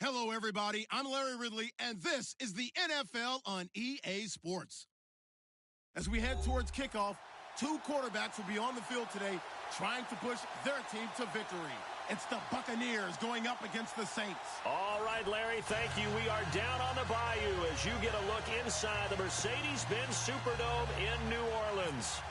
Hello, everybody. I'm Larry Ridley, and this is the NFL on EA Sports. As we head towards kickoff, two quarterbacks will be on the field today trying to push their team to victory. It's the Buccaneers going up against the Saints. All right, Larry, thank you. We are down on the bayou as you get a look inside the Mercedes-Benz Superdome in New Orleans.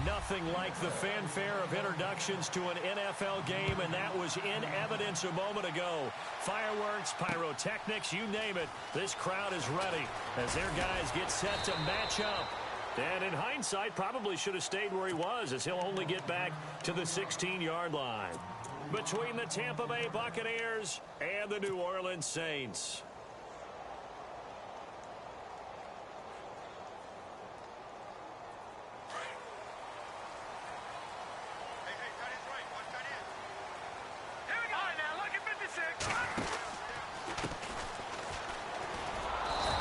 Nothing like the fanfare of introductions to an NFL game, and that was in evidence a moment ago. Fireworks, pyrotechnics, you name it. This crowd is ready as their guys get set to match up. And in hindsight, probably should have stayed where he was, as he'll only get back to the 16-yard line. Between the Tampa Bay Buccaneers and the New Orleans Saints.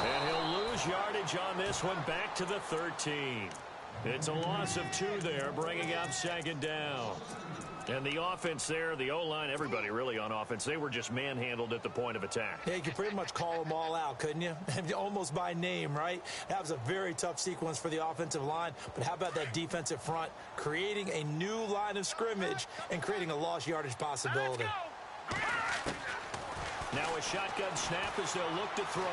And he'll lose yardage on this one, back to the 13. It's a loss of 2 there, bringing up second down. And the offense there, the O-line, everybody really on offense, they were just manhandled at the point of attack. Yeah, you could pretty much call them all out, couldn't you? Almost by name, right? That was a very tough sequence for the offensive line. But how about that defensive front creating a new line of scrimmage and creating a lost yardage possibility? Now a shotgun snap as they'll look to throw.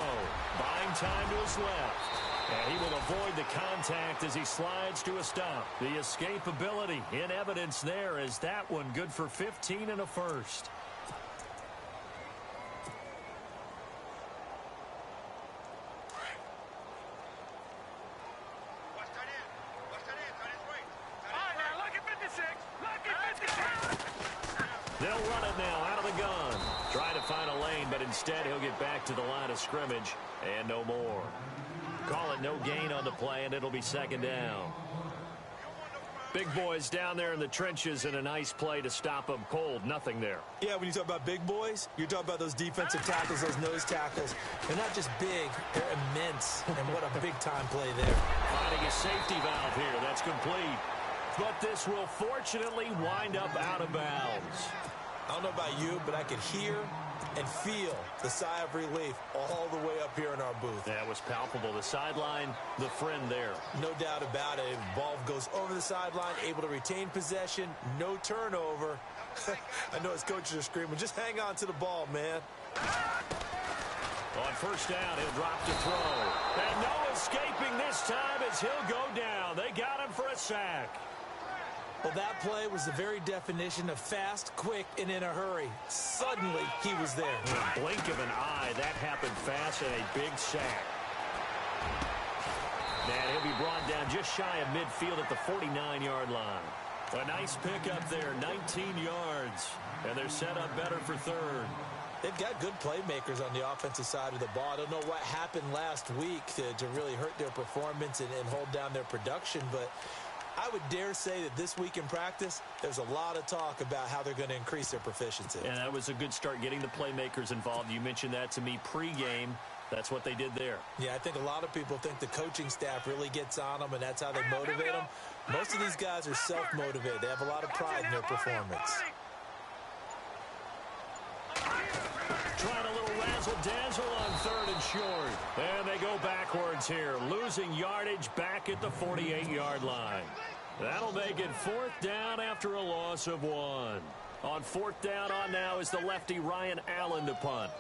Buying time to his left. And he will avoid the contact as he slides to a stop. The escapability in evidence there as that one good for 15 and a first. They'll run it now out of the gun. Try to find a lane, but instead he'll get back to the line of scrimmage and no more. Call it no gain on the play, and it'll be second down. Big boys down there in the trenches, and a nice play to stop them cold. Nothing there. Yeah, when you talk about big boys, you're talking about those defensive tackles, those nose tackles. They're not just big, they're immense. And what a big-time play there. Finding a safety valve here. That's complete. But this will fortunately wind up out of bounds. I don't know about you, but I could hear and feel the sigh of relief all the way up here in our booth. That was palpable. The sideline, the friend there. No doubt about it. Ball goes over the sideline, able to retain possession, no turnover. I know his coaches are screaming, just hang on to the ball, man. On first down, he'll drop to throw. And no escaping this time as he'll go down. They got him for a sack. Well, that play was the very definition of fast, quick, and in a hurry. Suddenly, he was there. In a blink of an eye, that happened fast and a big sack. And he'll be brought down just shy of midfield at the 49-yard line. A nice pickup there, 19 yards. And they're set up better for third. They've got good playmakers on the offensive side of the ball. I don't know what happened last week to really hurt their performance and hold down their production, but I would dare say that this week in practice, there's a lot of talk about how they're going to increase their proficiency. And that was a good start, getting the playmakers involved. You mentioned that to me pregame. That's what they did there. Yeah, I think a lot of people think the coaching staff really gets on them, and that's how they motivate them. Most of these guys are self-motivated. They have a lot of pride in their performance. Trying a little razzle-dazzle on third and short. And they go backwards here, losing yardage back at the 48-yard line. That'll make it fourth down after a loss of 1. On fourth down on now is the lefty Ryan Allen to punt.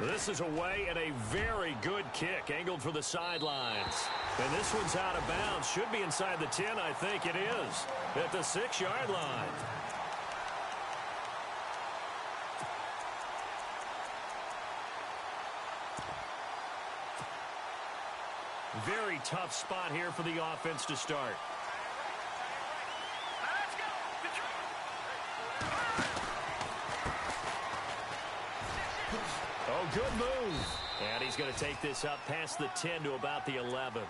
This is away and a very good kick, angled for the sidelines. And this one's out of bounds. Should be inside the 10, I think it is. At the 6-yard line. Very tough spot here for the offense to start. Oh, good move. And he's going to take this up past the 10 to about the 11.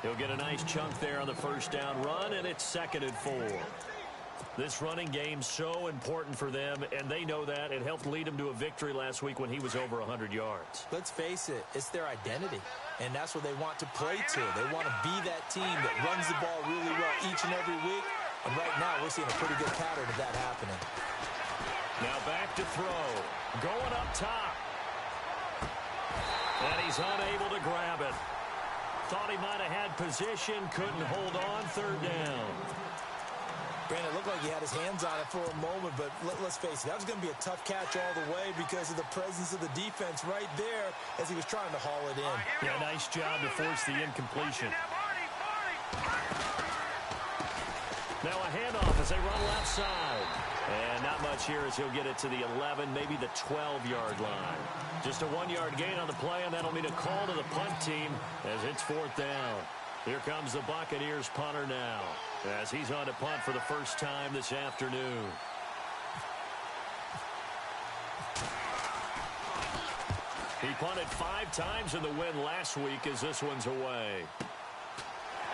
He'll get a nice chunk there on the first down run, and it's 2nd and 4. This running game's so important for them, and they know that. It helped lead them to a victory last week when he was over 100 yards. Let's face it, it's their identity, and that's what they want to play to. They want to be that team that runs the ball really well each and every week, And right now, we're seeing a pretty good pattern of that happening. Now back to throw. Going up top. And he's unable to grab it. Thought he might have had position, couldn't hold on, third down. Brandon, it looked like he had his hands on it for a moment, but let's face it, that was going to be a tough catch all the way because of the presence of the defense right there as he was trying to haul it in. Yeah, nice job to force the incompletion. Now a handoff as they run left side. And not much here as he'll get it to the 11, maybe the 12-yard line. Just a 1-yard gain on the play, and that'll mean a call to the punt team as it's fourth down. Here comes the Buccaneers punter now as he's on to punt for the first time this afternoon. He punted 5 times in the win last week as this one's away.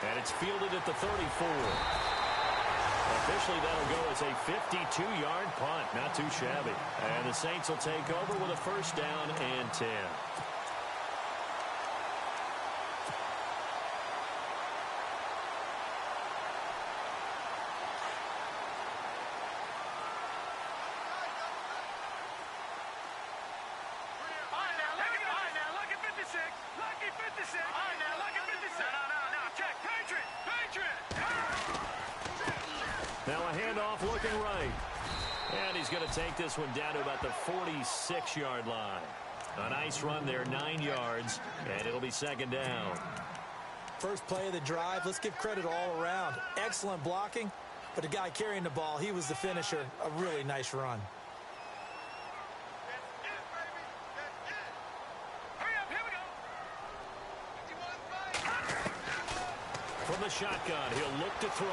And it's fielded at the 34. Officially, that'll go as a 52-yard punt. Not too shabby. And the Saints will take over with a first down and 10. Now a handoff looking right. And he's going to take this one down to about the 46-yard line. A nice run there, 9 yards, and it'll be second down. First play of the drive, let's give credit all around. Excellent blocking, but the guy carrying the ball, he was the finisher. A really nice run. From the shotgun, he'll look to throw.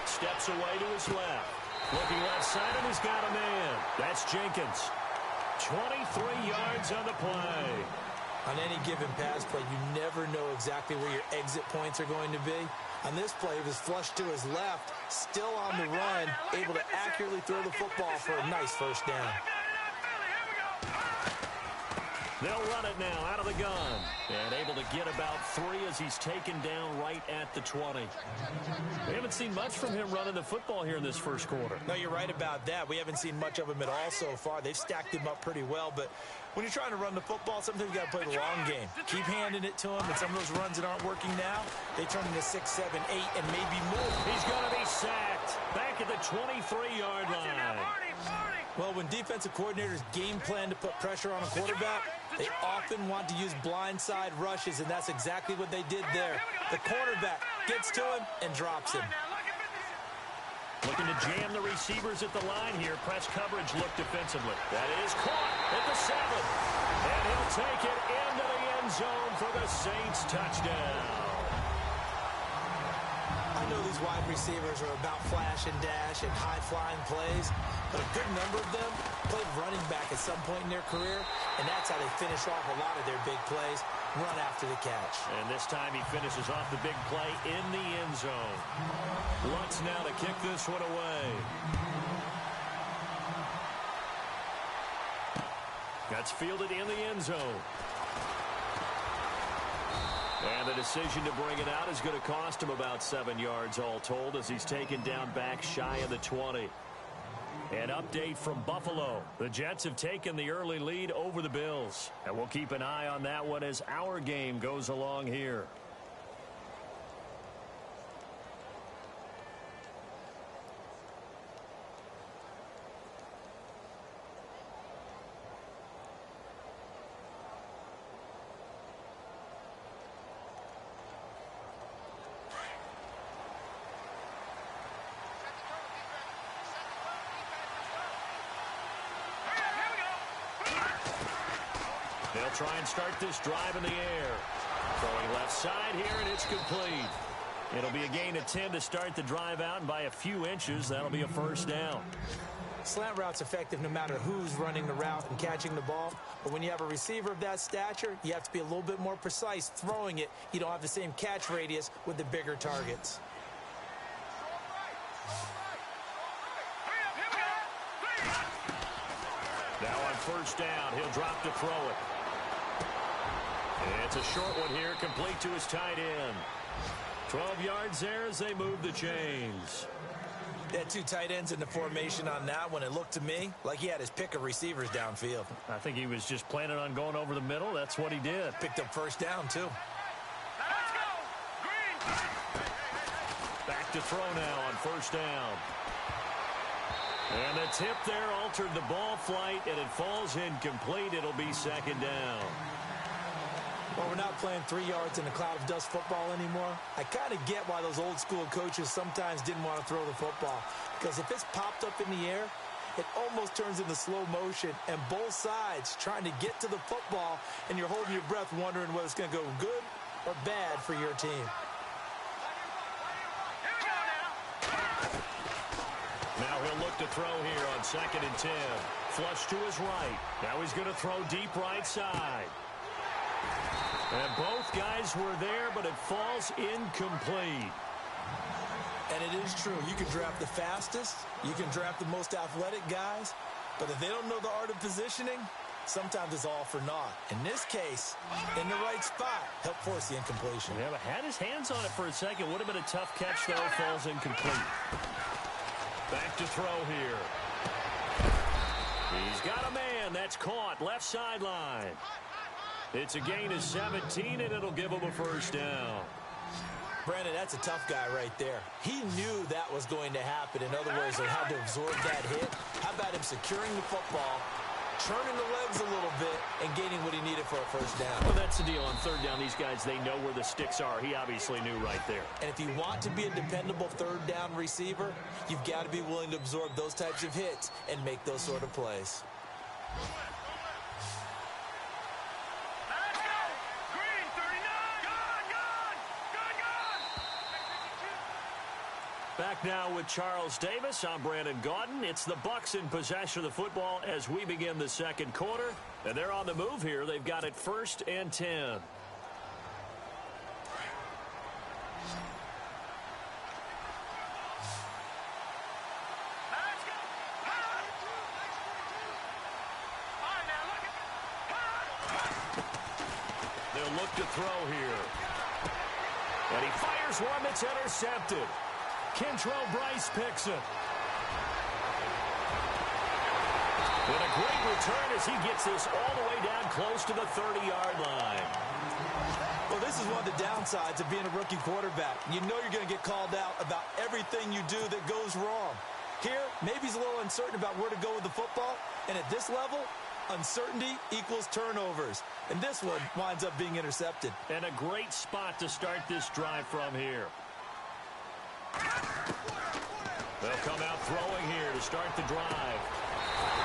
Steps away to his left. Looking left side, and he's got a man. That's Jenkins. 23 yards on the play. On any given pass play, you never know exactly where your exit points are going to be. On this play, he was flushed to his left, still on the run, able to accurately throw the football for a nice first down. They'll run it now out of the gun. And able to get about 3 as he's taken down right at the 20. We haven't seen much from him running the football here in this first quarter. No, you're right about that. We haven't seen much of him at all so far. They've stacked him up pretty well, but when you're trying to run the football, sometimes you got to play the long game. Keep handing it to him, and some of those runs that aren't working now, they turn into 6, 7, 8, and maybe more. He's going to be sacked back at the 23-yard line. Well, when defensive coordinators game plan to put pressure on a quarterback, they often want to use blindside rushes, and that's exactly what they did there. The cornerback gets to him and drops him. Looking to jam the receivers at the line here. Press coverage look defensively. That is caught at the 7. And he'll take it into the end zone for the Saints touchdown. I know these wide receivers are about flash and dash and high-flying plays, but a good number of them played running back at some point in their career, and that's how they finish off a lot of their big plays, run after the catch. And this time he finishes off the big play in the end zone. Lutz now to kick this one away. That's fielded in the end zone. And the decision to bring it out is going to cost him about 7 yards all told as he's taken down back shy of the 20. An update from Buffalo. The Jets have taken the early lead over the Bills. And we'll keep an eye on that one as our game goes along here. They'll try and start this drive in the air. Throwing left side here, and it's complete. It'll be a gain of 10 to start the drive out, and by a few inches, that'll be a first down. Slant route's effective no matter who's running the route and catching the ball. But when you have a receiver of that stature, you have to be a little bit more precise throwing it. You don't have the same catch radius with the bigger targets. Now on first down, he'll drop to throw it. It's a short one here, complete to his tight end. 12 yards there as they move the chains. They had two tight ends in the formation on that one. It looked to me like he had his pick of receivers downfield. I think he was just planning on going over the middle. That's what he did. Picked up first down, too. Let's go. Green. Back to throw now on first down. And the tip there altered the ball flight, and it falls incomplete. It'll be second down. Well, we're not playing 3 yards in a cloud of dust football anymore. I kind of get why those old school coaches sometimes didn't want to throw the football. Because if it's popped up in the air, it almost turns into slow motion. And both sides trying to get to the football, and you're holding your breath wondering whether it's going to go good or bad for your team. Now he'll look to throw here on 2nd and 10. Flush to his right. Now he's going to throw deep right side. And both guys were there, but it falls incomplete. And it is true. You can draft the fastest. You can draft the most athletic guys. But if they don't know the art of positioning, sometimes it's all for naught. In this case, in the right spot, helped force the incompletion. Yeah, but had his hands on it for a second. Would have been a tough catch, though. Falls incomplete. Back to throw here. He's got a man. That's caught. Left sideline. It's a gain of 17, and it'll give him a first down. Brandon, that's a tough guy right there. He knew that was going to happen. In other words, they had to absorb that hit. How about him securing the football, turning the legs a little bit, and gaining what he needed for a first down? Well, that's the deal. On third down, these guys, they know where the sticks are. He obviously knew right there. And if you want to be a dependable third down receiver, you've got to be willing to absorb those types of hits and make those sort of plays. Back now with Charles Davis. I'm Brandon Gaudin. It's the Bucs in possession of the football as we begin the second quarter. And they're on the move here. They've got it 1st and 10. They'll look to throw here. And he fires one that's intercepted. Kentrell Bryce picks it. And a great return as he gets this all the way down close to the 30-yard line. Well, this is one of the downsides of being a rookie quarterback. You know you're going to get called out about everything you do that goes wrong. Here, maybe he's a little uncertain about where to go with the football. And at this level, uncertainty equals turnovers. And this one winds up being intercepted. And a great spot to start this drive from here. They'll come out throwing here to start the drive.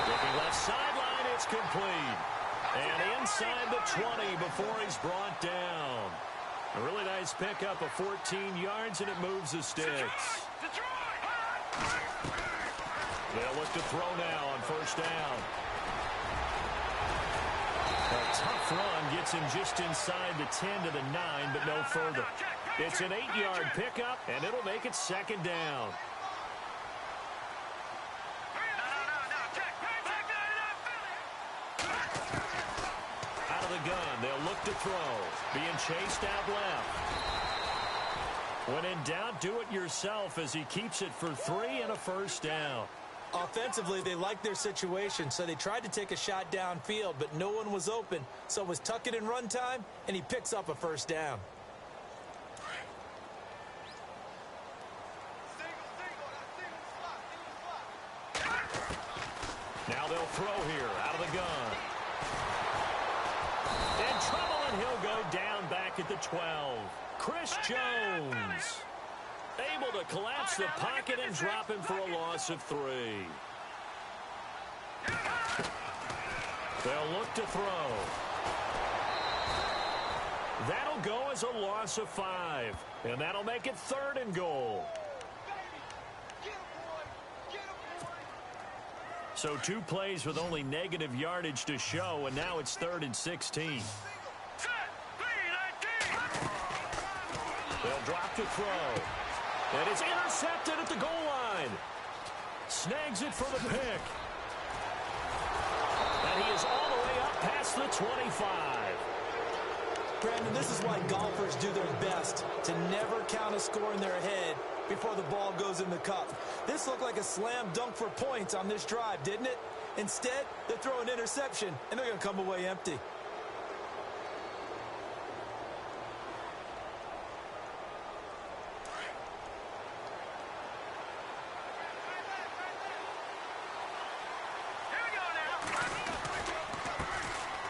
Looking left sideline, it's complete. And inside the 20 before he's brought down. A really nice pickup of 14 yards, and it moves the sticks. They'll look to throw now on first down. A tough run gets him just inside the 10 to the 9, but no further. It's an 8-yard pickup, and it'll make it second down. Out of the gun, they'll look to throw. Being chased out left. When in doubt, do it yourself as he keeps it for 3 and a first down. Offensively, they liked their situation, so they tried to take a shot downfield, but no one was open. So it was tuck it in run time, and he picks up a first down. Now they'll throw here out of the gun. In trouble, and he'll go down back at the 12. Chris Jones able to collapse the pocket and drop him for a loss of 3. They'll look to throw. That'll go as a loss of 5. And that'll make it 3rd and goal. So 2 plays with only negative yardage to show, and now it's 3rd and 16. They'll drop to throw. And it's intercepted at the goal line. Snags it for the pick. And he is all the way up past the 25. Brandon, this is why golfers do their best to never count a score in their head before the ball goes in the cup. This looked like a slam dunk for points on this drive, didn't it? Instead, they throw an interception, and they're going to come away empty.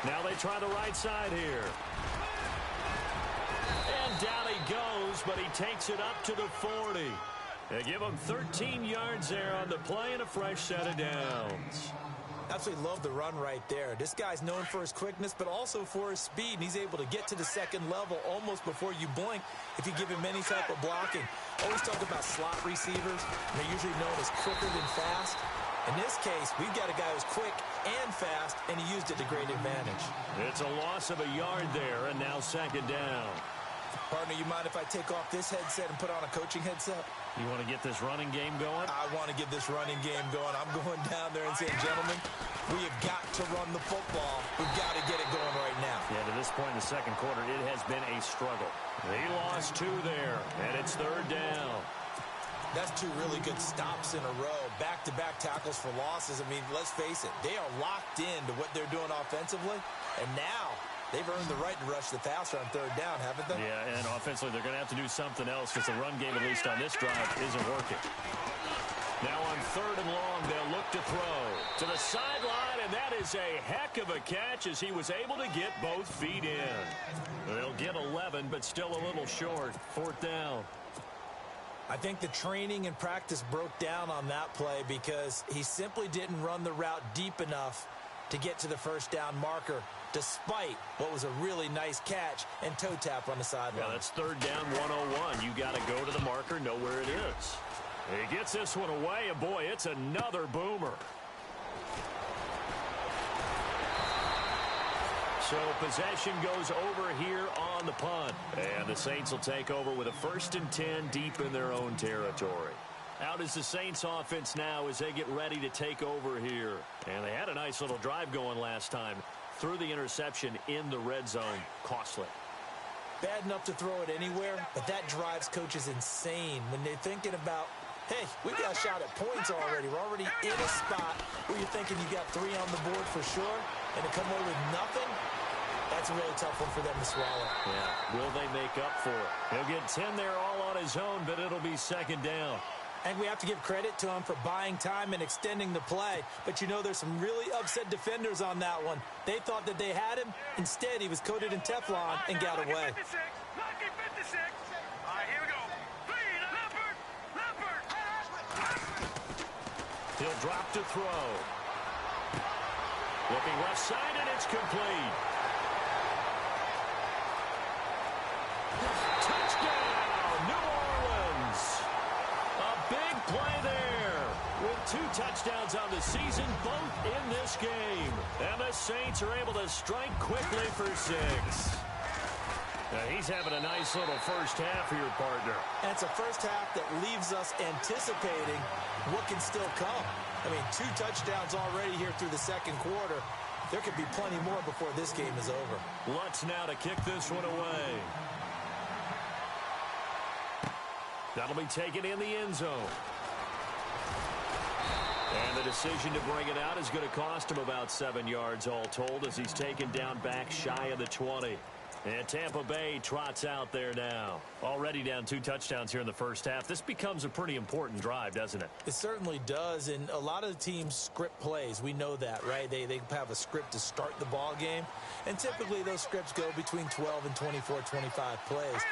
Now they try the right side here. And down he goes, but he takes it up to the 40. They give him 13 yards there on the play and a fresh set of downs. Absolutely love the run right there. This guy's known for his quickness, but also for his speed, and he's able to get to the second level almost before you blink if you give him any type of blocking. Always talk about slot receivers. They're usually known as quicker than fast. In this case, we've got a guy who's quick and fast, and he used it to great advantage. It's a loss of a yard there, and now second down. Partner, you mind if I take off this headset and put on a coaching headset? You want to get this running game going? I want to get this running game going. I'm going down there and saying, gentlemen, we have got to run the football. We've got to get it going right now. Yeah, to this point in the second quarter, it has been a struggle. They lost 2 there, and it's third down. That's 2 really good stops in a row. Back-to-back tackles for losses. I mean, let's face it, they are locked into what they're doing offensively, and now they've earned the right to rush the passer on third down, haven't they? Yeah, and offensively, they're going to have to do something else because the run game, at least on this drive, isn't working. Now on third and long, they'll look to throw to the sideline, and that is a heck of a catch as he was able to get both feet in. They'll get 11, but still a little short. Fourth down. I think the training and practice broke down on that play because he simply didn't run the route deep enough to get to the first down marker, despite what was a really nice catch and toe tap on the sideline. Yeah, that's third down 101. You got to go to the marker, know where it is. He gets this one away, and boy, it's another boomer. So possession goes over here on the punt. And the Saints will take over with a 1st and 10 deep in their own territory. Out is the Saints offense now as they get ready to take over here. And they had a nice little drive going last time. Threw the interception in the red zone. Costly. Bad enough to throw it anywhere, but that drives coaches insane when they're thinking about, hey, we got a shot at points already. We're already in a spot where you're thinking you got 3 on the board for sure, and to come away with nothing, that's a really tough one for them to swallow. Yeah, will they make up for it? He'll get 10 there all on his own, but it'll be second down. And we have to give credit to him for buying time and extending the play. But you know, there's some really upset defenders on that one. They thought that they had him. Instead, he was coated in Teflon and got away. 56. All right, here we go. Leopard. He'll drop to throw. Looking left side, and it's complete. Touchdown, New Orleans. A big play there with 2 touchdowns on the season, both in this game. And the Saints are able to strike quickly for 6. Now he's having a nice little first half here, partner. And it's a first half that leaves us anticipating what can still come. I mean, 2 touchdowns already here through the second quarter. There could be plenty more before this game is over. Lutz now to kick this one away. That'll be taken in the end zone. And the decision to bring it out is going to cost him about 7 yards all told as he's taken down back shy of the 20. And Tampa Bay trots out there now. Already down 2 touchdowns here in the first half. This becomes a pretty important drive, doesn't it? It certainly does, and a lot of the teams script plays. We know that, right? They have a script to start the ball game, and typically those scripts go between 12 and 24, 25 plays.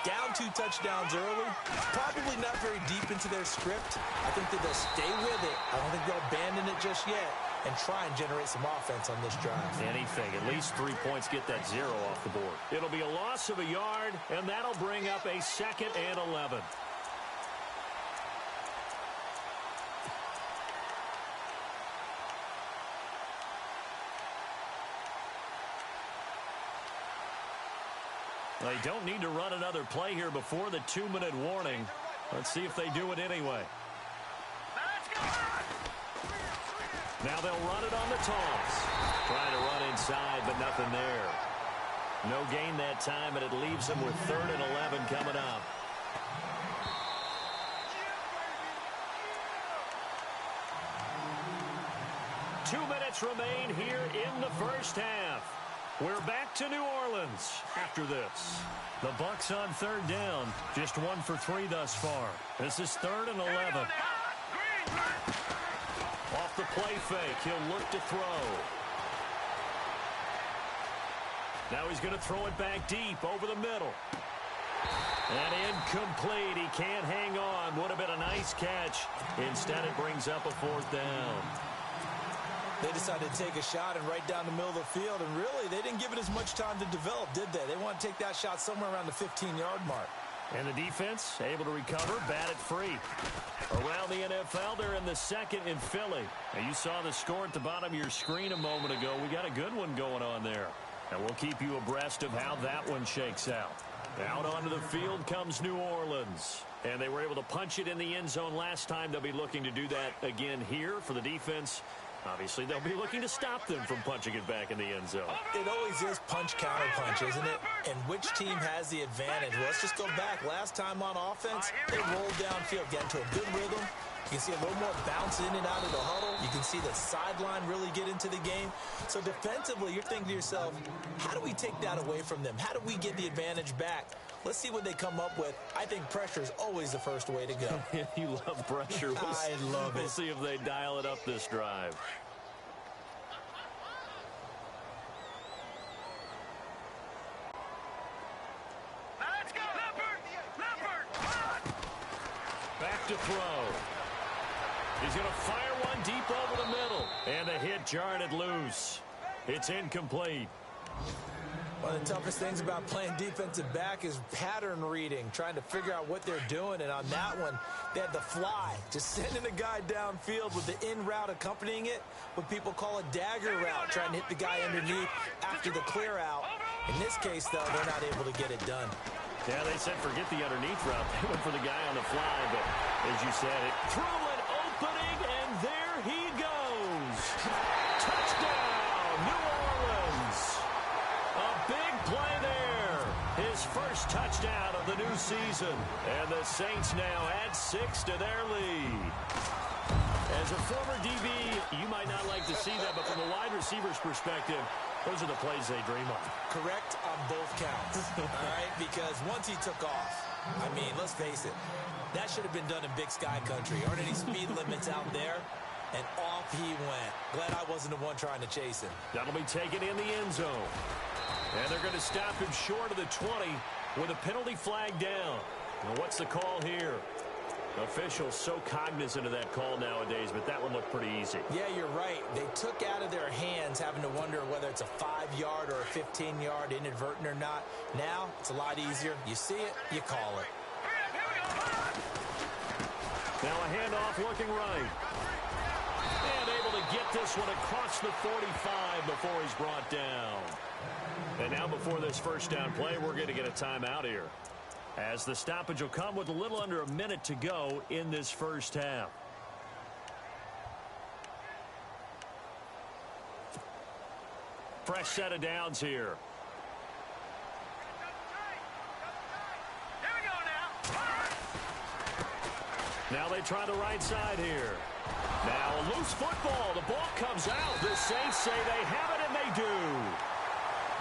Down 2 touchdowns early, probably not very deep into their script. I think that they'll stay with it. I don't think they'll abandon it just yet and try and generate some offense on this drive. Anything. At least 3 points, get that 0 off the board. It'll be a loss of a yard, and that'll bring up a 2nd and 11. They don't need to run another play here before the 2-minute warning. Let's see if they do it anyway. Now they'll run it on the toss. Trying to run inside, but nothing there. No gain that time, and it leaves them with 3rd and 11 coming up. 2 minutes remain here in the first half. We're back to New Orleans after this. The Bucs on third down. Just 1 for 3 thus far. This is 3rd and 11. Off the play fake, he'll look to throw. Now he's going to throw it back deep over the middle. And incomplete. He can't hang on. Would have been a nice catch. Instead, it brings up a 4th down. They decided to take a shot and right down the middle of the field, and really, they didn't give it as much time to develop, did they? They want to take that shot somewhere around the 15-yard mark. And the defense able to recover, bat it free. Around the NFL, they're in the 2nd in Philly. Now, you saw the score at the bottom of your screen a moment ago. We got a good one going on there. And we'll keep you abreast of how that one shakes out. Out onto the field comes New Orleans. And they were able to punch it in the end zone last time. They'll be looking to do that again here for the defense. Obviously, they'll be looking to stop them from punching it back in the end zone. It always is punch-counter-punch, isn't it? And which team has the advantage? Well, let's just go back. Last time on offense, they rolled downfield, get into a good rhythm. You can see a little more bounce in and out of the huddle. You can see the sideline really get into the game. So defensively, you're thinking to yourself, how do we take that away from them? How do we get the advantage back? Let's see what they come up with. I think pressure is always the first way to go. You love pressure. I love it. We'll see if they dial it up this drive. Let's go, Leopard! Back to throw. He's going to fire one deep over the middle. And the hit jarred it loose. It's incomplete. One of the toughest things about playing defensive back is pattern reading, trying to figure out what they're doing. And on that one, they had the fly, just sending a guy downfield with the in route accompanying it, what people call a dagger route, trying to hit the guy underneath after the clear out. In this case, though, they're not able to get it done. Yeah, they said forget the underneath route. They went for the guy on the fly, but as you said, it threw an opening, and there he goes. Touchdown, New Orleans. A big play there. His first touchdown of the new season. And the Saints now add 6 to their lead. As a former DB, you might not like to see that, but from a wide receiver's perspective, those are the plays they dream of. Correct on both counts, all right? Because once he took off, I mean, let's face it, that should have been done in Big Sky country. Aren't any speed limits out there? And off he went. Glad I wasn't the one trying to chase him. That'll be taken in the end zone. And they're going to stop him short of the 20 with a penalty flag down. Now, what's the call here? Officials so cognizant of that call nowadays, but that one looked pretty easy. Yeah, you're right. They took out of their hands having to wonder whether it's a 5-yard or a 15-yard inadvertent or not. Now, it's a lot easier. You see it, you call it. Now a handoff looking right. And able to get this one across the 45 before he's brought down. And now before this first down play, we're going to get a timeout here, as the stoppage will come with a little under a minute to go in this first half. Fresh set of downs here. Here we go now. Now they try the right side here. Now a loose football. The ball comes out. The Saints say they have it, and they do.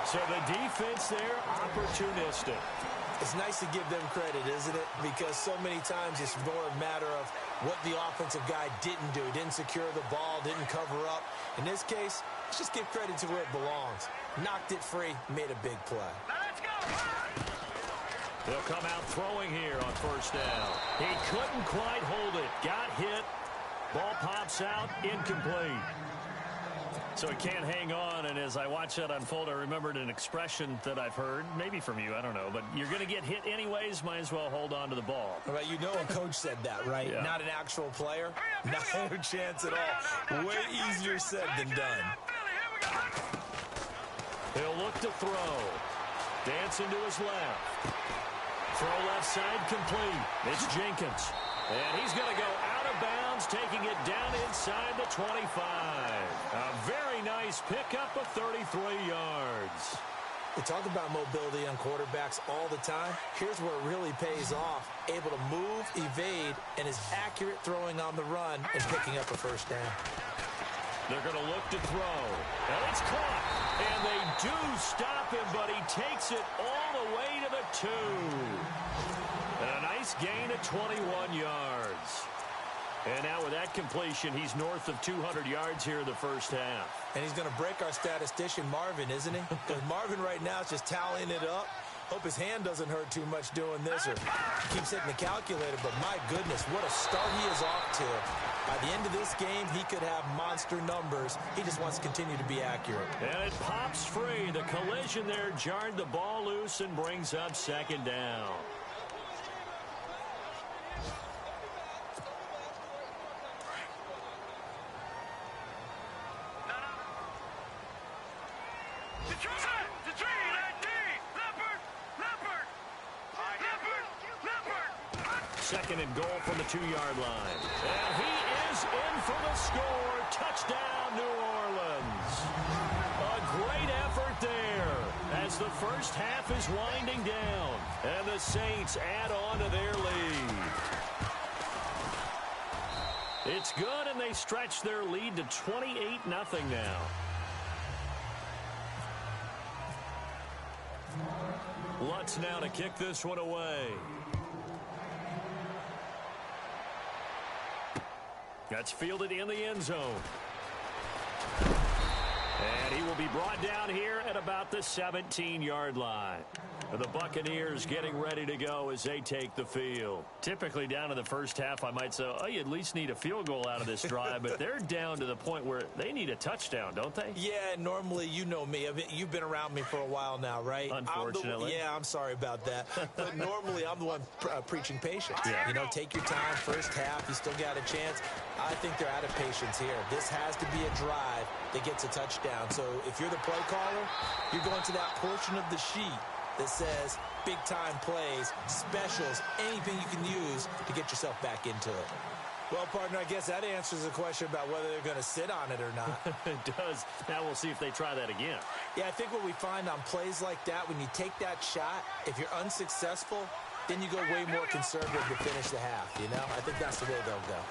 So the defense there, opportunistic. It's nice to give them credit, isn't it? Because so many times it's more a matter of what the offensive guy didn't do. Didn't secure the ball, didn't cover up. In this case, let's just give credit to where it belongs. Knocked it free, made a big play. Let's go. They'll come out throwing here on first down. He couldn't quite hold it. Got hit. Ball pops out, incomplete. So he can't hang on, and as I watch that unfold, I remembered an expression that I've heard, maybe from you, I don't know, but you're going to get hit anyways, might as well hold on to the ball. Well, you know a coach said that, right? Yeah. Not an actual player. No chance at all. Way easier said than done. He'll look to throw. Dancing to his left. Throw left side complete. It's Jenkins. And he's going to go out of bounds, taking it down inside the 25. A very nice pickup of 33 yards. We talk about mobility on quarterbacks all the time. Here's where it really pays off. Able to move, evade, and is accurate throwing on the run and picking up a first down. They're going to look to throw. And it's caught. And they do stop him, but he takes it all the way to the 2. And a nice gain of 21 yards. And now with that completion, he's north of 200 yards here in the first half. And he's going to break our statistician, Marvin, isn't he? Because Marvin right now is just tallying it up. Hope his hand doesn't hurt too much doing this or keeps hitting the calculator. But my goodness, what a start he is off to. By the end of this game, he could have monster numbers. He just wants to continue to be accurate. And it pops free. The collision there jarred the ball loose and brings up second down. Second and goal from the 2-yard line. And he is in for the score. Touchdown, New Orleans. A great effort there as the first half is winding down. And the Saints add on to their lead. It's good, and they stretch their lead to 28-0 now. Lutz now to kick this one away. That's fielded in the end zone. And he will be brought down here at about the 17-yard line. The Buccaneers getting ready to go as they take the field. Typically down in the first half, I might say, oh, you at least need a field goal out of this drive. But they're down to the point where they need a touchdown, don't they? Yeah, normally, you know me. I mean, you've been around me for a while now, right? Unfortunately. I'm sorry about that. But normally, I'm the one preaching patience. Yeah. You know, take your time. First half, you still got a chance. I think they're out of patience here. This has to be a drive that gets a touchdown. So if you're the play caller, you're going to that portion of the sheet that says big-time plays, specials, anything you can use to get yourself back into it. Well, partner, I guess that answers the question about whether they're going to sit on it or not. It does. Now we'll see if they try that again. Yeah, I think what we find on plays like that, when you take that shot, if you're unsuccessful, then you go way more conservative to finish the half, you know? I think that's the way they'll go.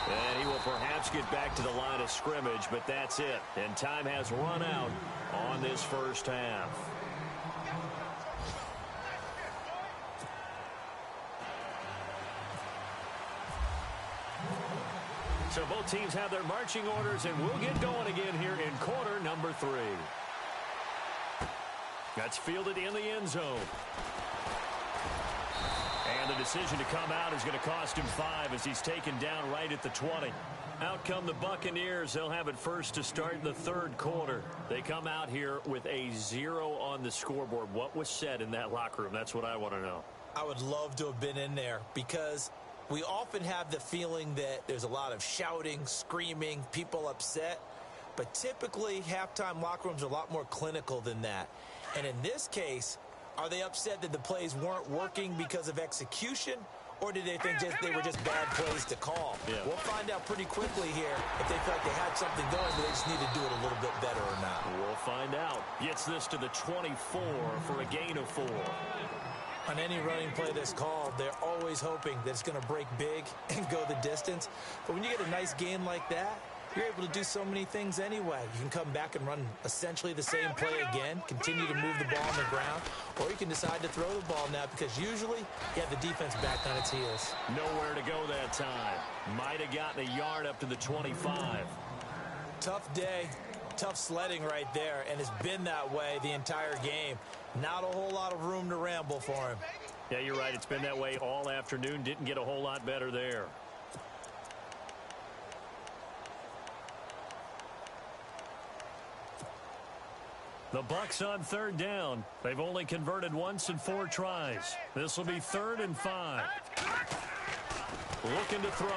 And he will perhaps get back to the line of scrimmage, but that's it. And time has run out on this first half. So both teams have their marching orders, and we'll get going again here in quarter number 3. That's fielded in the end zone. And the decision to come out is going to cost him 5 as he's taken down right at the 20. Out come the Buccaneers. They'll have it first to start the third quarter. They come out here with a 0 on the scoreboard. What was said in that locker room? That's what I want to know. I would love to have been in there because we often have the feeling that there's a lot of shouting, screaming, people upset. But typically, halftime locker rooms are a lot more clinical than that. And in this case, are they upset that the plays weren't working because of execution, or did they think they were just bad plays to call? Yeah. We'll find out pretty quickly here if they feel like they had something going, but they just need to do it a little bit better or not. We'll find out. Gets this to the 24 for a gain of 4. On any running play that's called, they're always hoping that it's going to break big and go the distance. But when you get a nice gain like that, you're able to do so many things anyway. You can come back and run essentially the same play again, continue to move the ball on the ground, or you can decide to throw the ball now because usually you have the defense back on its heels. Nowhere to go that time. Might have gotten a yard up to the 25. Tough day, tough sledding right there, and it's been that way the entire game. Not a whole lot of room to ramble for him. Yeah, you're right. It's been that way all afternoon. Didn't get a whole lot better there. The Bucs on third down. They've only converted once in 4 tries. This will be 3rd and 5. Looking to throw.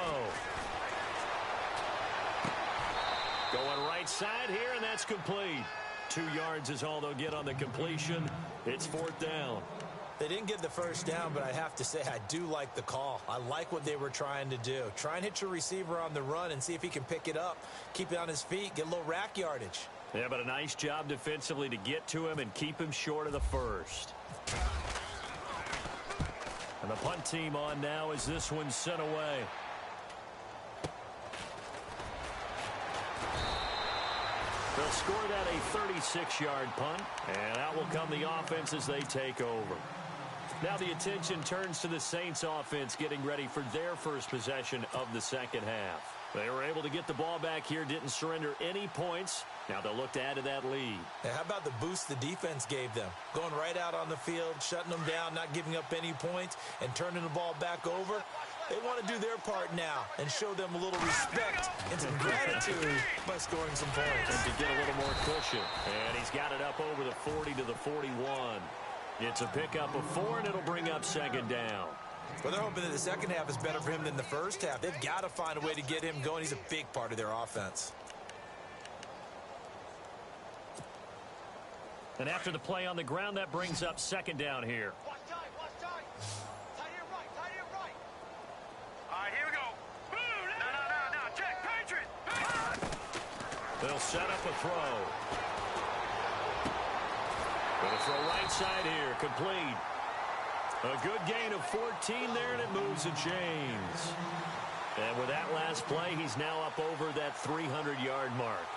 Going right side here, and that's complete. 2 yards is all they'll get on the completion. It's 4th down. They didn't get the first down, but I have to say I do like the call. I like what they were trying to do. Try and hit your receiver on the run and see if he can pick it up, keep it on his feet, get a little rack yardage. Yeah, but a nice job defensively to get to him and keep him short of the first. And the punt team on now as this one's sent away. They'll score that a 36-yard punt, and out will come the offense as they take over. Now the attention turns to the Saints offense getting ready for their first possession of the second half. They were able to get the ball back here, didn't surrender any points. Now they'll look to add to that lead. Now, how about the boost the defense gave them? Going right out on the field, shutting them down, not giving up any points, and turning the ball back over. They want to do their part now and show them a little respect and some gratitude by scoring some points. And to get a little more cushion. And he's got it up over the 40 to the 41. It's a pickup of 4, and it'll bring up second down. Well, they're hoping that the second half is better for him than the first half. They've got to find a way to get him going. He's a big part of their offense. And after the play on the ground, that brings up second down here. Watch tight, watch tight. Tight here right, tight here right. All right, here we go. Boom! No. Check, Patriots. They'll set up a throw. Gonna throw right side here, complete. A good gain of 14 there, and it moves the chains. And with that last play, he's now up over that 300-yard mark.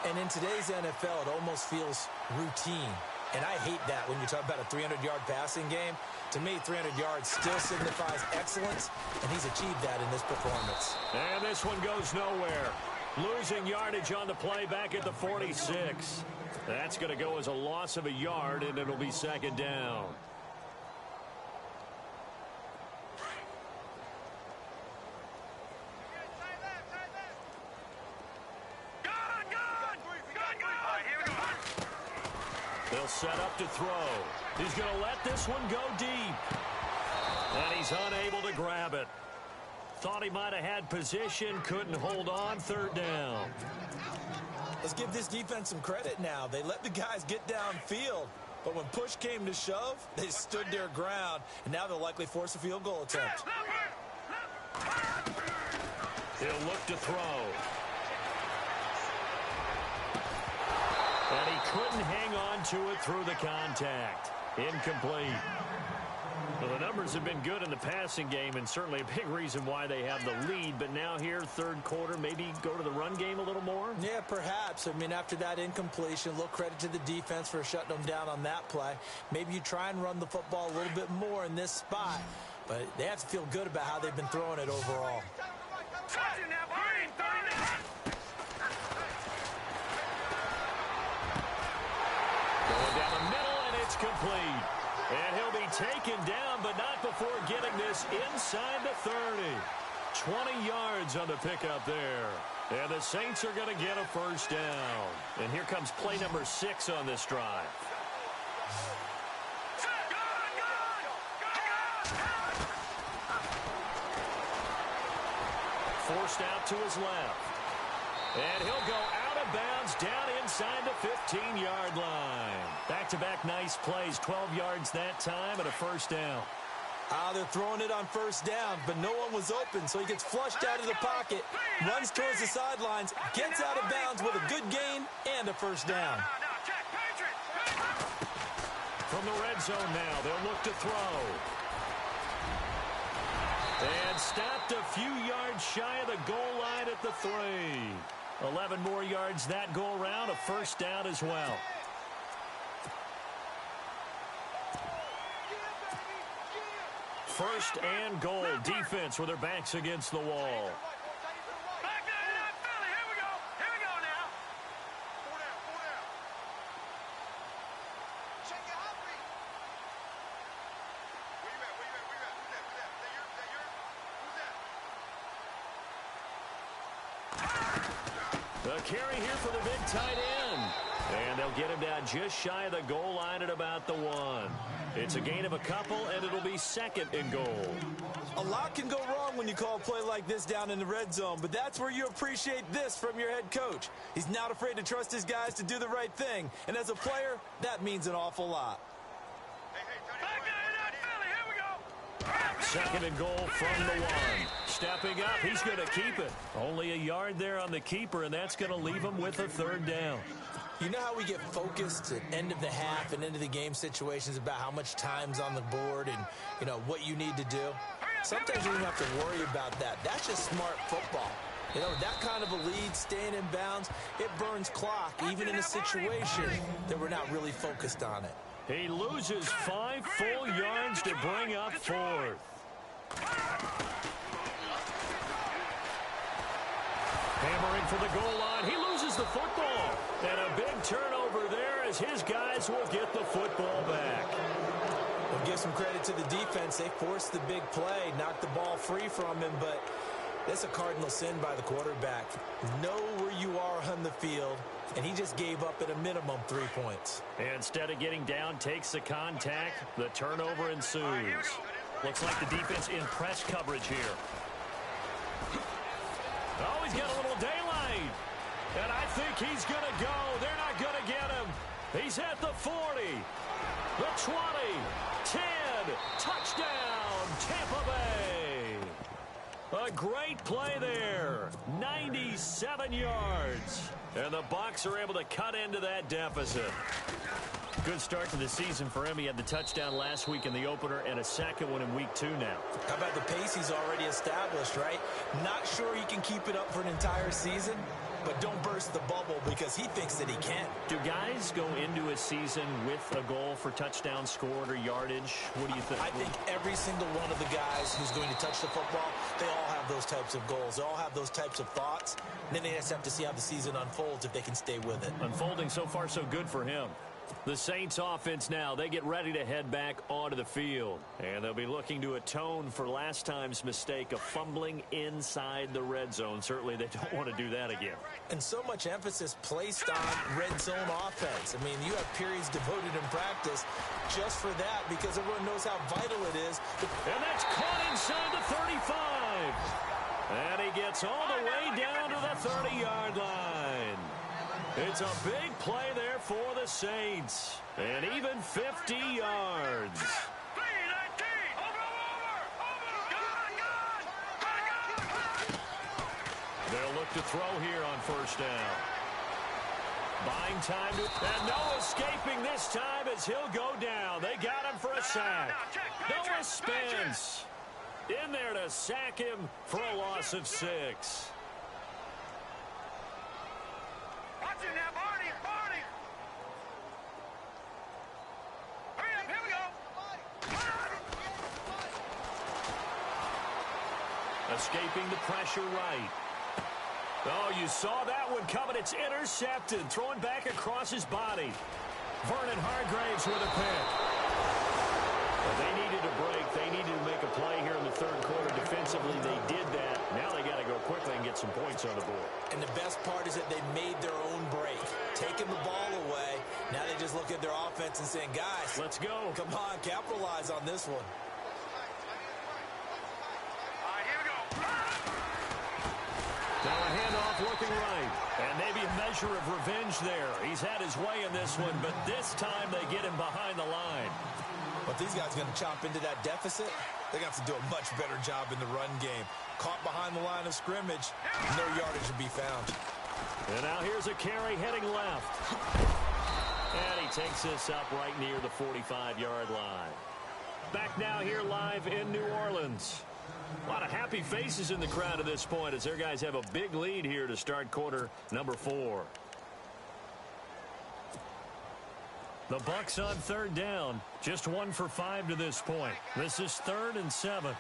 And in today's NFL, it almost feels routine. And I hate that when you talk about a 300-yard passing game. To me, 300 yards still signifies excellence, and he's achieved that in this performance. And this one goes nowhere. Losing yardage on the play back at the 46. That's going to go as a loss of a yard, and it'll be second down. They'll set up to throw. He's going to let this one go deep. And he's unable to grab it. Thought he might have had position, couldn't hold on, third down. Let's give this defense some credit now. They let the guys get downfield. But when push came to shove, they stood their ground. And now they'll likely force a field goal attempt. He'll look to throw. And he couldn't hang on to it through the contact. Incomplete. Well, the numbers have been good in the passing game, and certainly a big reason why they have the lead. But now here, third quarter, maybe go to the run game a little more? Yeah, perhaps. I mean, after that incompletion, a little credit to the defense for shutting them down on that play. Maybe you try and run the football a little bit more in this spot. But they have to feel good about how they've been throwing it overall. Going down the middle, and it's complete. And he'll be taken down, but not before getting this inside the 30. 20 yards on the pickup there. And the Saints are going to get a first down. And here comes play number 6 on this drive. Forced out to his left. And he'll go out of bounds down inside the 15-yard line. Back-to-back nice plays, 12 yards that time and a first down. They're throwing it on first down, but no one was open, so he gets flushed out of the pocket, runs towards the sidelines, gets out of bounds with a good gain and a first down. From the red zone now, they'll look to throw. And stopped a few yards shy of the goal line at the 3. 11 more yards that go around, a first down as well. First and goal, defense with their backs against the wall. The carry here for the big tight end. And they'll get him down just shy of the goal line at about the 1. It's a gain of a couple, and it'll be second and goal. A lot can go wrong when you call a play like this down in the red zone, but that's where you appreciate this from your head coach. He's not afraid to trust his guys to do the right thing, and as a player, that means an awful lot. Second and goal from the 1. Stepping up, he's going to keep it. Only a yard there on the keeper, and that's going to leave him with a third down. You know how we get focused at end of the half and into the game situations about how much time's on the board and, you know, what you need to do? Sometimes you don't have to worry about that. That's just smart football. You know, that kind of a lead, staying in bounds, it burns clock, even in a situation that we're not really focused on it. He loses 5 full yards to bring up 4th. Hammering for the goal line. He loses the football. And a big turnover there as his guys will get the football back. We'll give some credit to the defense. They forced the big play, knocked the ball free from him, but that's a cardinal sin by the quarterback. Know where you are on the field, and he just gave up at a minimum 3 points. And instead of getting down, takes the contact. The turnover ensues. Looks like the defense in press coverage here. Oh, he's got a little daylight. And I think he's going to go. They're not going to get him. He's at the 40, the 20, 10, touchdown, Tampa Bay. A great play there, 97 yards. And the Bucs are able to cut into that deficit. Good start to the season for him. He had the touchdown last week in the opener and a second one in week 2 now. How about the pace he's already established, right? Not sure he can keep it up for an entire season, but don't burst the bubble because he thinks that he can. Do guys go into a season with a goal for touchdowns scored or yardage? What do you think? I think every single one of the guys who's going to touch the football, they all have those types of goals. They all have those types of thoughts. And then they just have to see how the season unfolds if they can stay with it. Unfolding so far so good for him. The Saints offense now, they get ready to head back onto the field. And they'll be looking to atone for last time's mistake of fumbling inside the red zone. Certainly they don't want to do that again. And so much emphasis placed on red zone offense. I mean, you have periods devoted in practice just for that because everyone knows how vital it is. And that's caught inside the 35. And he gets all the way down to the 30-yard line. It's a big play there for the Saints. And even 50 yards. They'll look to throw here on first down. Buying time and no escaping this time as he'll go down. They got him for a sack. Noah Spence in there to sack him for a loss of 6. Escaping the pressure right. Oh, you saw that one coming. It's intercepted. Throwing back across his body. Vernon Hargraves with a pick. But they needed a break. They needed to make a play here in the third quarter. Defensively, they did that. Now they got to go quickly and get some points on the board. And the best part is that they made their own break. Taking the ball away. Now they just look at their offense and saying, guys, let's go. Come on, capitalize on this one. Now a handoff looking right. And maybe a measure of revenge there. He's had his way in this one, but this time they get him behind the line. But these guys are going to chop into that deficit. They're going to have to do a much better job in the run game. Caught behind the line of scrimmage, no yardage will be found. And now here's a carry heading left. And he takes this up right near the 45-yard line. Back now here live in New Orleans. A lot of happy faces in the crowd at this point as their guys have a big lead here to start quarter number 4. The Bucs on third down. Just 1 for 5 to this point. This is 3rd and 7.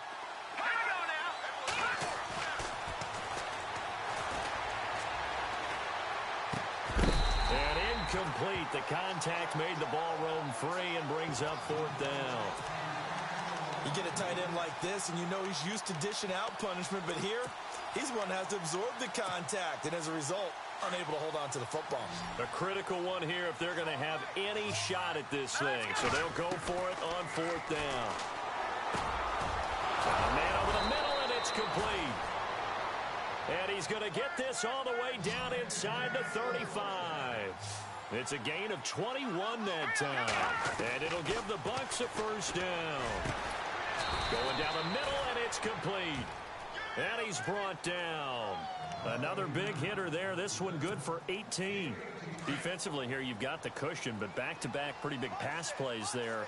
And incomplete. The contact made the ball roam free and brings up 4th down. You get a tight end like this, and you know he's used to dishing out punishment, but here, he's one that has to absorb the contact, and as a result, unable to hold on to the football. A critical one here if they're going to have any shot at this thing, so they'll go for it on 4th down. A man over the middle, and it's complete. And he's going to get this all the way down inside the 35. It's a gain of 21 that time, and it'll give the Bucs a first down. Going down the middle, and it's complete. And he's brought down. Another big hitter there. This one good for 18. Defensively here, you've got the cushion, but back-to-back pretty big pass plays there.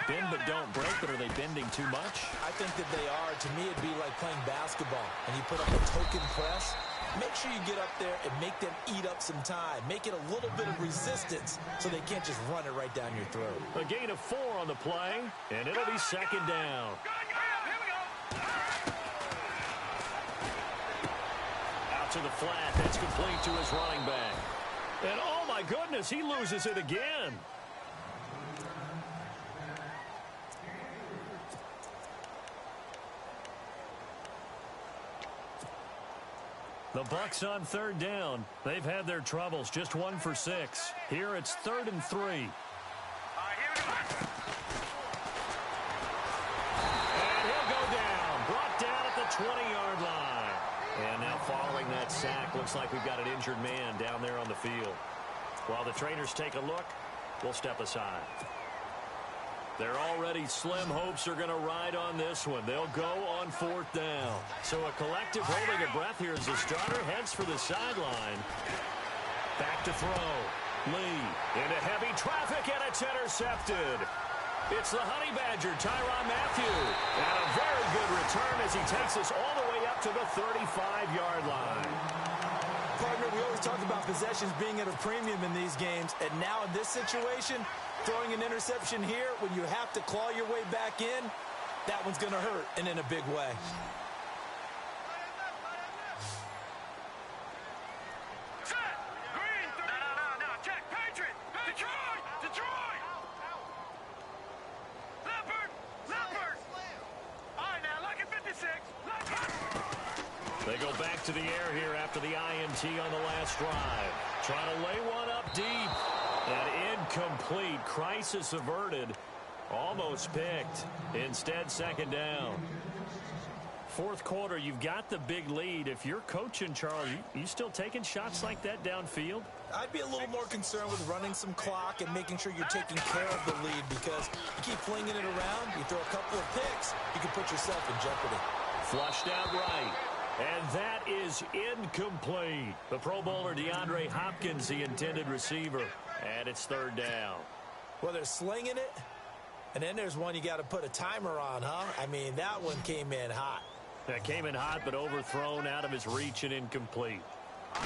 Bend but don't break, but are they bending too much? I think that they are. To me, it'd be like playing basketball, and you put up a token press. make sure you get up there and make them eat up some time. Make it a little bit of resistance so they can't just run it right down your throat. A gain of 4 on the play, and it'll be second down. Out to the flat. That's complete to his running back. And, oh, my goodness, he loses it again. The Bucs on third down. They've had their troubles. Just 1 for 6. Here it's 3rd and 3. And he'll go down. Brought down at the 20-yard line. And now following that sack, looks like we've got an injured man down there on the field. While the trainers take a look, we'll step aside. Their already slim hopes are going to ride on this one. They'll go on 4th down. So a collective holding of breath here as the starter heads for the sideline. Back to throw. Lee into heavy traffic, and it's intercepted. It's the Honey Badger, Tyrann Mathieu. And a very good return as he takes us all the way up to the 35-yard line. Partner, we always talk about possessions being at a premium in these games, and now in this situation, throwing an interception here when you have to claw your way back in, that one's going to hurt, and in a big way. They go back to the air here after the INT on the last drive. Trying to lay one up deep. And incomplete. Crisis averted. Almost picked. Instead, second down. 4th quarter, you've got the big lead. If you're coaching, Charles, you still taking shots like that downfield? I'd be a little more concerned with running some clock and making sure you're taking care of the lead, because you keep flinging it around, you throw a couple of picks, you can put yourself in jeopardy. Flushed out right. And that is incomplete. The Pro Bowler DeAndre Hopkins, the intended receiver. And it's 3rd down. Well, they're slinging it, and then there's one you got to put a timer on, huh? I mean, that one came in hot. That came in hot, but overthrown out of his reach and incomplete. And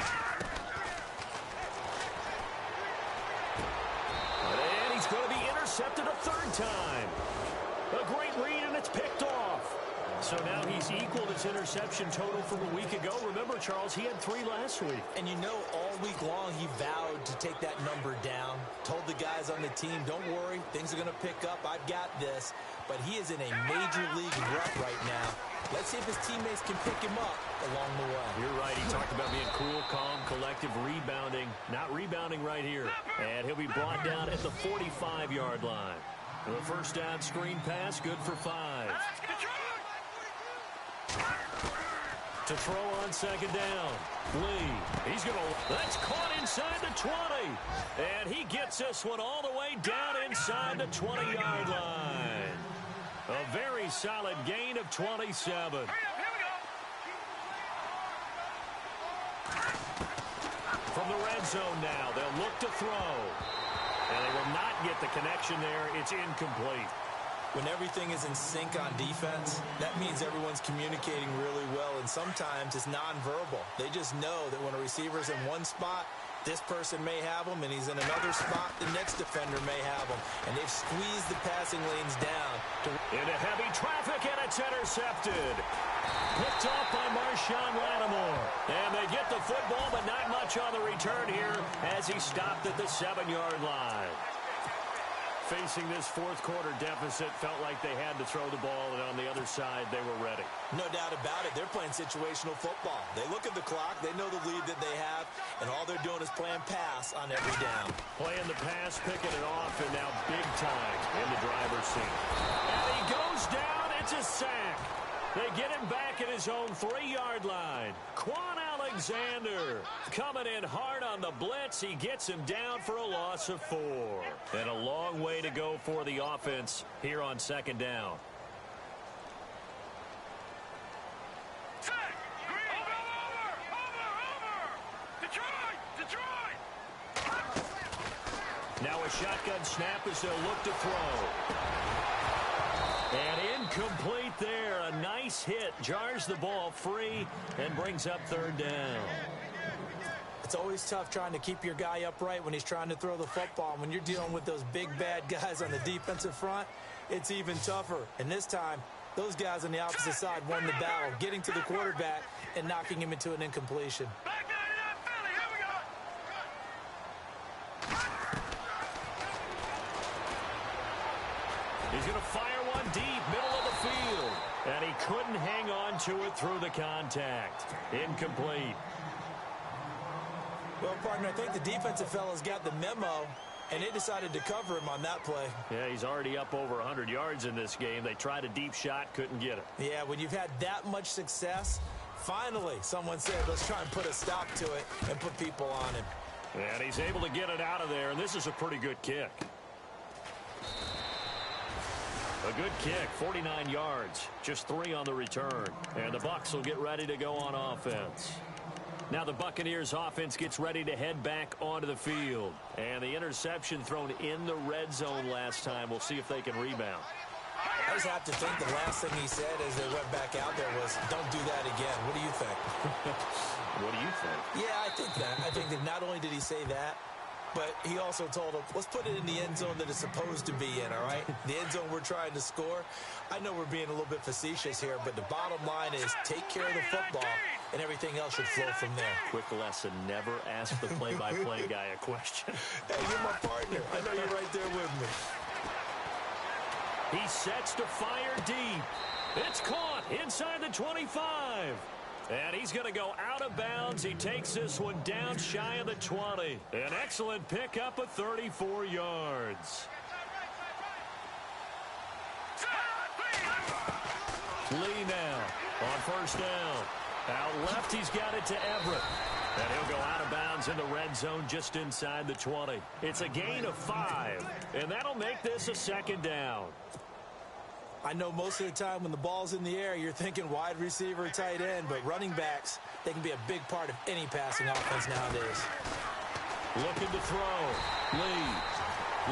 he's going to be intercepted a 3rd time. A great read, and it's picked off. So now he's equaled his interception total from a week ago. Remember, Charles, he had 3 last week. And you know, all week long he vowed to take that number down. Told the guys on the team, don't worry, things are going to pick up. I've got this. But he is in a major league rut right now. Let's see if his teammates can pick him up along the way. You're right. He talked about being cool, calm, collective, rebounding. Not rebounding right here. And he'll be brought down at the 45-yard line. The first down screen pass, good for 5. To throw on second down. Lee, he's going to, that's caught inside the 20. And he gets this one all the way down inside the 20-yard line. A very solid gain of 27. From the red zone now, they'll look to throw. And they will not get the connection there. It's incomplete. When everything is in sync on defense, that means everyone's communicating really well, and sometimes it's nonverbal. They just know that when a receiver's in one spot, this person may have him, and he's in another spot, the next defender may have him. And they've squeezed the passing lanes down. Into heavy traffic, and it's intercepted. Picked off by Marshawn Lattimore. And they get the football, but not much on the return here as he stopped at the 7-yard line. Facing this 4th quarter deficit, felt like they had to throw the ball, and on the other side, they were ready. No doubt about it. They're playing situational football. They look at the clock, they know the lead that they have, and all they're doing is playing pass on every down. Playing the pass, picking it off, and now big time in the driver's seat. And he goes down. It's a sack. They get him back at his own 3-yard line. Quan Alexander coming in hard on the blitz. He gets him down for a loss of 4. And a long way to go for the offense here on second down. Now a shotgun snap as they'll look to throw. And incomplete there. A nice base hit jars the ball free and brings up third down. It's always tough trying to keep your guy upright when he's trying to throw the football. When you're dealing with those big, bad guys on the defensive front, it's even tougher. And this time, those guys on the opposite side won the battle, getting to the quarterback and knocking him into an incompletion. He's going to fire one deep, middle of the field. And he couldn't hang on to it through the contact. Incomplete. Well, partner, I think the defensive fellas got the memo, and they decided to cover him on that play. Yeah, he's already up over 100 yards in this game. They tried a deep shot, couldn't get it. Yeah, when you've had that much success, finally someone said, let's try and put a stop to it and put people on him. And he's able to get it out of there, and this is a pretty good kick. A good kick, 49 yards, just 3 on the return. And the Bucs will get ready to go on offense. Now the Buccaneers offense gets ready to head back onto the field. And the interception thrown in the red zone last time. We'll see if they can rebound. I just have to think the last thing he said as they went back out there was, don't do that again. What do you think? What do you think? Yeah, I think that. I think that not only did he say that, but he also told him, let's put it in the end zone that it's supposed to be in, all right? The end zone we're trying to score. I know we're being a little bit facetious here, but the bottom line is take care of the football, and everything else should flow from there. Quick lesson, never ask the play-by-play guy a question. Hey, you're my partner. I know you're right there with me. He sets to fire deep. It's caught inside the 25. And he's going to go out of bounds. He takes this one down shy of the 20. An excellent pickup of 34 yards. Lee now on first down. Out left, he's got it to Everett. And he'll go out of bounds in the red zone just inside the 20. It's a gain of 5. And that'll make this a second down. I know most of the time when the ball's in the air, you're thinking wide receiver, tight end, but running backs, they can be a big part of any passing offense nowadays. Looking to throw. Lee.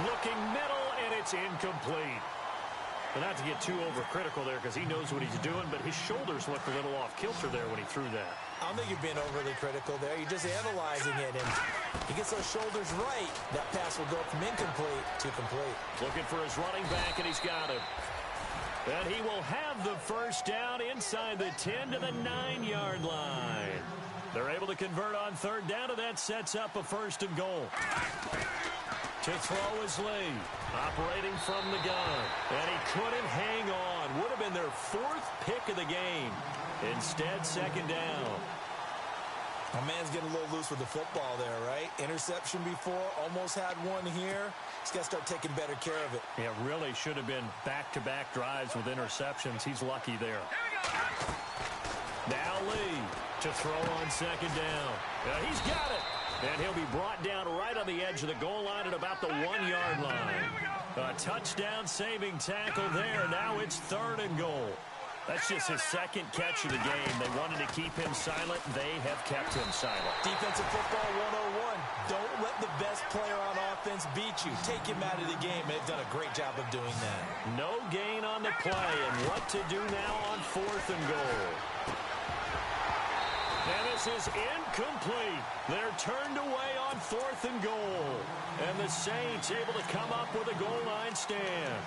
Looking middle, and it's incomplete. And not to get too overcritical there because he knows what he's doing, but his shoulders looked a little off kilter there when he threw that. I don't think you're being overly critical there. You're just analyzing it, and he gets those shoulders right. That pass will go from incomplete to complete. Looking for his running back, and he's got him. And he will have the first down inside the 10 to the 9-yard line. They're able to convert on third down, and that sets up a first and goal. To throw is Lee, operating from the gun. And he couldn't hang on. Would have been their 4th pick of the game. Instead, second down. My man's getting a little loose with the football there, right? Interception before, almost had one here. He's got to start taking better care of it. Yeah, really should have been back-to-back drives with interceptions. He's lucky there. Now Lee to throw on second down. He's got it. And he'll be brought down right on the edge of the goal line at about the 1-yard line. A touchdown-saving tackle there. Now it's third and goal. That's just his second catch of the game. They wanted to keep him silent. They have kept him silent. Defensive football 101. Don't let the best player on offense beat you. Take him out of the game. They've done a great job of doing that. No gain on the play. And what to do now on fourth and goal. And this is incomplete. They're turned away on fourth and goal. And the Saints able to come up with a goal line stand.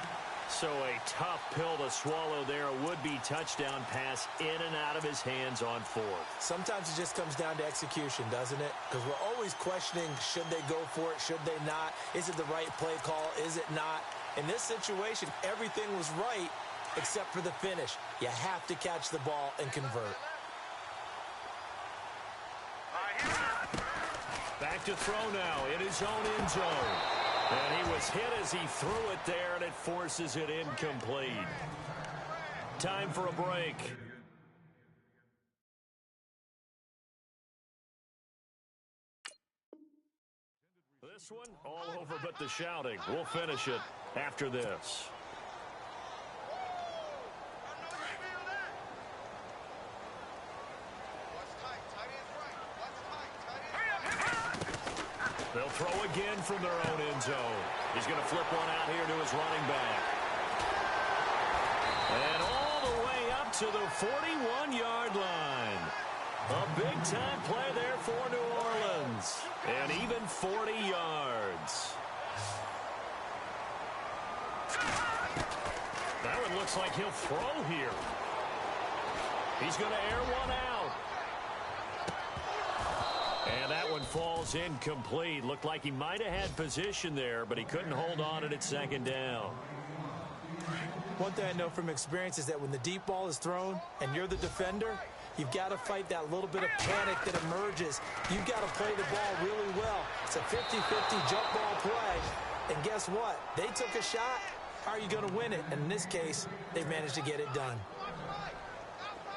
So a tough pill to swallow there. A would-be touchdown pass in and out of his hands on fourth. Sometimes it just comes down to execution, doesn't it? Because we're always questioning, should they go for it, should they not? Is it the right play call, is it not? In this situation, everything was right except for the finish. You have to catch the ball and convert. Back to throw now in his own end zone. And he was hit as he threw it there, and it forces it incomplete. Time for a break. This one, all over but the shouting. We'll finish it after this. They'll throw again from their own end zone. He's going to flip one out here to his running back. And all the way up to the 41-yard line. A big-time play there for New Orleans. And even 40 yards. That one looks like he'll throw here. He's going to air one out. And that one falls incomplete. Looked like he might have had position there, but he couldn't hold on at second down. One thing I know from experience is that when the deep ball is thrown and you're the defender, you've got to fight that little bit of panic that emerges. You've got to play the ball really well. It's a 50-50 jump ball play. And guess what? They took a shot. How are you going to win it? And in this case, they managed to get it done.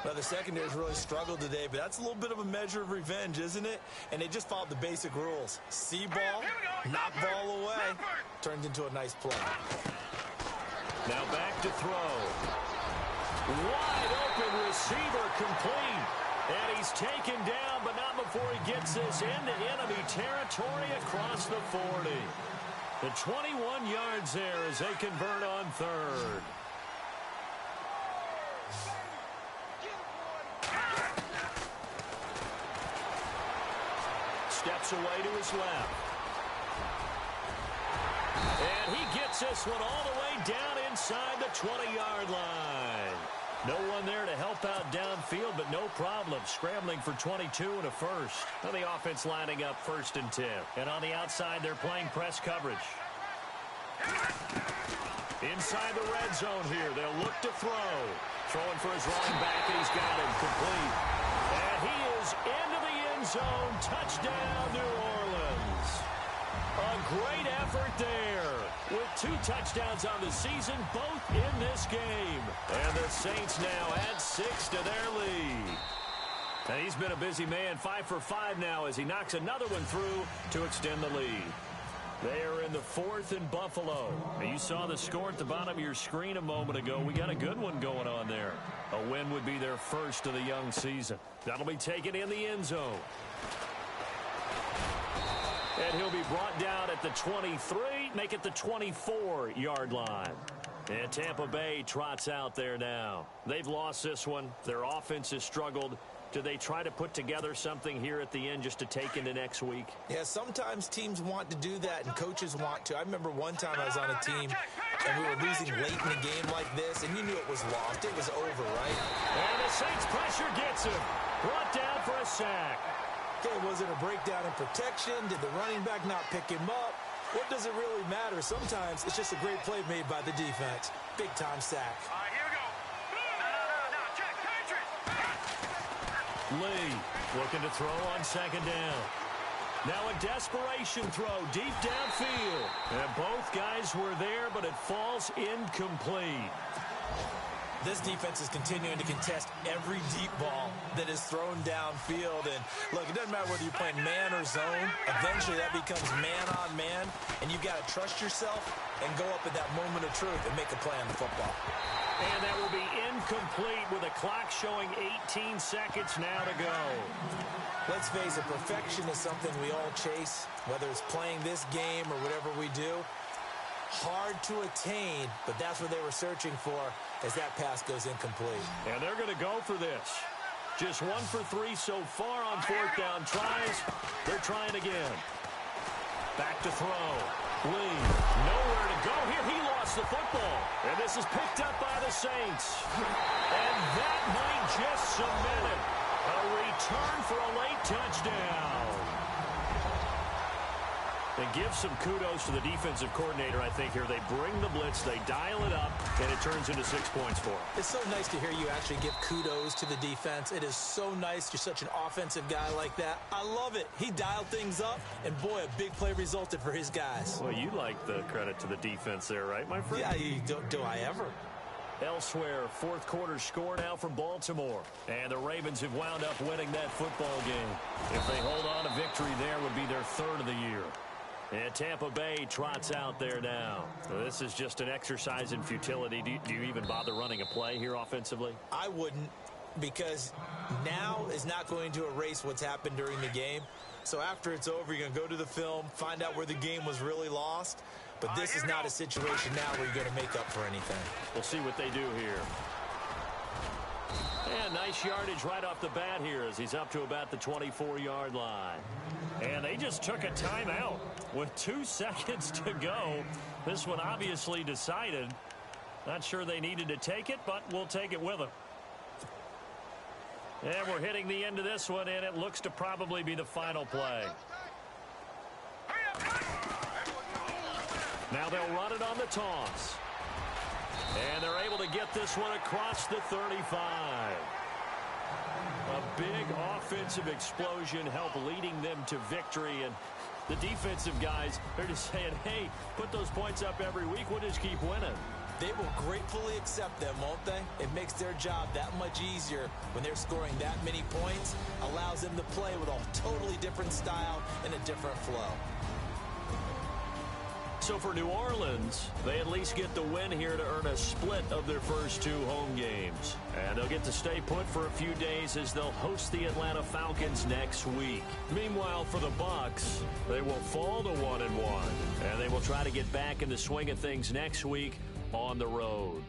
Well, the secondary's really struggled today, but that's a little bit of a measure of revenge, isn't it? And they just followed the basic rules. See ball, knock ball away. Turned into a nice play. Now back to throw. Wide open receiver complete. And he's taken down, but not before he gets this into enemy territory across the 40. The 21 yards there as they convert on third. Steps away to his left. And he gets this one all the way down inside the 20-yard line. No one there to help out downfield, but no problem. Scrambling for 22 and a first. Now the offense lining up 1st and 10. And on the outside, they're playing press coverage. Inside the red zone here, they'll look to throw. Throwing for his running back, and he's got him complete. And he is into the end zone. Touchdown, New Orleans. A great effort there. With 2 touchdowns on the season, both in this game. And the Saints now add 6 to their lead. And he's been a busy man, 5 for 5 now as he knocks another one through to extend the lead. They are in the 4th in Buffalo. Now, you saw the score at the bottom of your screen a moment ago. We got a good one going on there. A win would be their first of the young season. That'll be taken in the end zone. And he'll be brought down at the 23, make it the 24-yard line. And Tampa Bay trots out there now. They've lost this one. Their offense has struggled. Do they try to put together something here at the end just to take into next week? Yeah, sometimes teams want to do that and coaches want to. I remember one time I was on a team and we were losing late in a game like this, and you knew it was lost. It was over, right? And the Saints pressure gets him. Brought down for a sack. Okay, was it a breakdown in protection? Did the running back not pick him up? What does it really matter? Sometimes it's just a great play made by the defense. Big-time sack. Here we go. No, check, Patriots. Lee looking to throw on 2nd down. Now a desperation throw deep downfield. And both guys were there, but it falls incomplete. This defense is continuing to contest every deep ball that is thrown downfield. And, look, it doesn't matter whether you're playing man or zone. Eventually that becomes man-on-man, and you've got to trust yourself and go up at that moment of truth and make a play on the football. And that will be incomplete with the clock showing 18 seconds now to go. Let's face it, perfection is something we all chase, whether it's playing this game or whatever we do. Hard to attain, but that's what they were searching for as that pass goes incomplete. And they're going to go for this. Just 1 for 3 so far on 4th down tries. They're trying again. Back to throw. Lee, nowhere to go here. He lost the football. And this is picked up by the Saints. And that might just cement it. A return for a late touchdown. They give some kudos to the defensive coordinator, I think, here. They bring the blitz, they dial it up, and it turns into 6 points for them. It's so nice to hear you actually give kudos to the defense. It is so nice. You're such an offensive guy like that. I love it. He dialed things up, and boy, a big play resulted for his guys. Well, you like the credit to the defense there, right, my friend? Yeah, do I ever? Elsewhere, 4th quarter score now from Baltimore. And the Ravens have wound up winning that football game. If they hold on to victory there, would be their 3rd of the year. And Tampa Bay trots out there now. So this is just an exercise in futility. Do you even bother running a play here offensively? I wouldn't, because now is not going to erase what's happened during the game. So after it's over, you're going to go to the film, find out where the game was really lost. But this is not a situation now where you're going to make up for anything. We'll see what they do here. And nice yardage right off the bat here as he's up to about the 24-yard line. And they just took a timeout with 2 seconds to go. This one obviously decided. Not sure they needed to take it, but we'll take it with them. And we're hitting the end of this one, and it looks to probably be the final play. Now they'll run it on the toss. And they're able to get this one across the 35. A big offensive explosion helped leading them to victory. And the defensive guys, they're just saying, hey, put those points up every week. We'll just keep winning. They will gratefully accept them, won't they? It makes their job that much easier when they're scoring that many points. Allows them to play with a totally different style and a different flow. So for New Orleans, they at least get the win here to earn a split of their first 2 home games. And they'll get to stay put for a few days as they'll host the Atlanta Falcons next week. Meanwhile, for the Bucs, they will fall to 1-1. And they will try to get back in the swing of things next week on the road.